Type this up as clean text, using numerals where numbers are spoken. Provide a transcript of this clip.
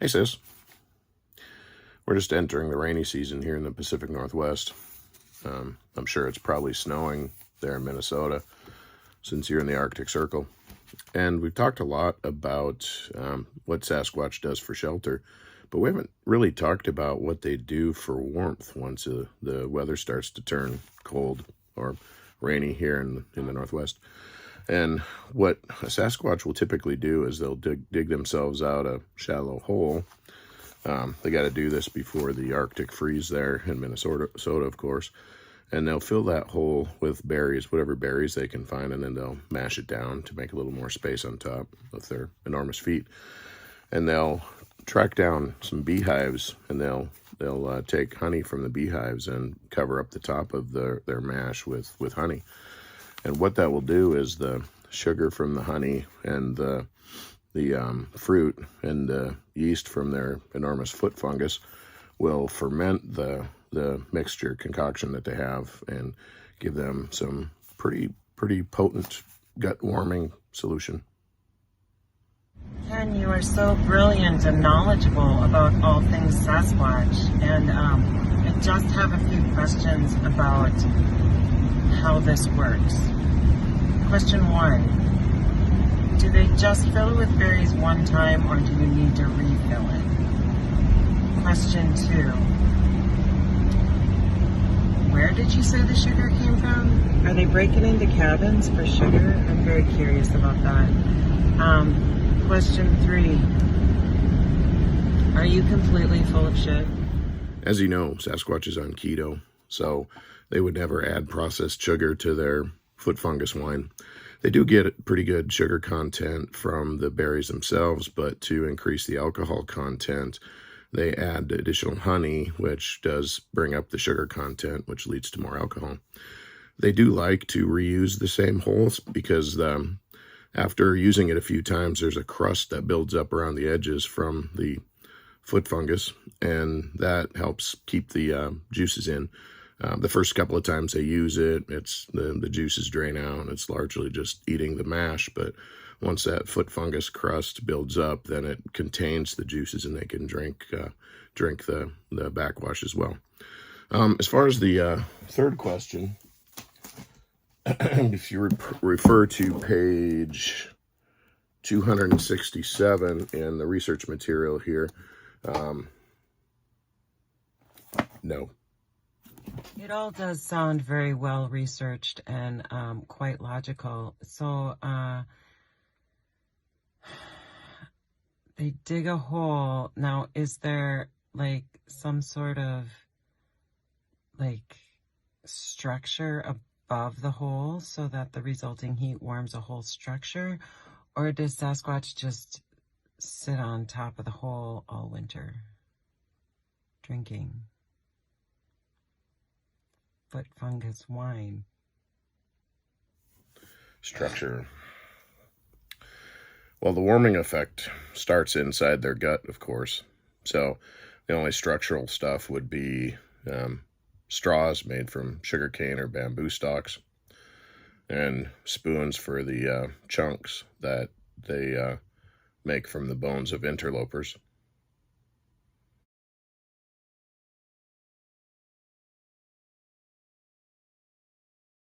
Hey, sis. We're just entering the rainy season here in the Pacific Northwest. I'm sure it's probably snowing there in Minnesota since you're in the Arctic Circle. And we've talked a lot about what Sasquatch does for shelter, but we haven't really talked about what they do for warmth once the weather starts to turn cold or rainy here in the Northwest. And what a Sasquatch will typically do is they'll dig themselves out a shallow hole. They got to do this before the Arctic freeze there in Minnesota, of course. And they'll fill that hole with berries, whatever berries they can find, and then they'll mash it down to make a little more space on top with their enormous feet. And they'll track down some beehives, and they'll take honey from the beehives and cover up the top of their mash with honey. And what that will do is the sugar from the honey and the fruit and the yeast from their enormous foot fungus will ferment the mixture concoction that they have and give them some pretty potent gut warming solution. Ken, you are so brilliant and knowledgeable about all things Sasquatch, and I just have a few questions about how this works. Question 1. Do they just fill it with berries one time, or do you need to refill it? Question 2. Where did you say the sugar came from? Are they breaking into cabins for sugar? I'm very curious about that. Question 3. Are you completely full of shit? As you know, Sasquatch is on keto, so they would never add processed sugar to their foot fungus wine. They do get pretty good sugar content from the berries themselves, but to increase the alcohol content, they add additional honey, which does bring up the sugar content, which leads to more alcohol. They do like to reuse the same holes because after using it a few times, there's a crust that builds up around the edges from the foot fungus, and that helps keep the juices in. The first couple of times they use it, it's the juices drain out, and it's largely just eating the mash. But once that foot fungus crust builds up, then it contains the juices, and they can drink the backwash as well. As far as the third question, if you refer to page 267 in the research material here, no. It all does sound very well researched and quite logical. So they dig a hole. Now, is there like some sort of like structure above the hole so that the resulting heat warms a whole structure? Or does Sasquatch just sit on top of the hole all winter drinking foot fungus wine? Structure. Well, the warming effect starts inside their gut, of course. So the only structural stuff would be straws made from sugarcane or bamboo stalks, and spoons for the chunks that they make from the bones of interlopers.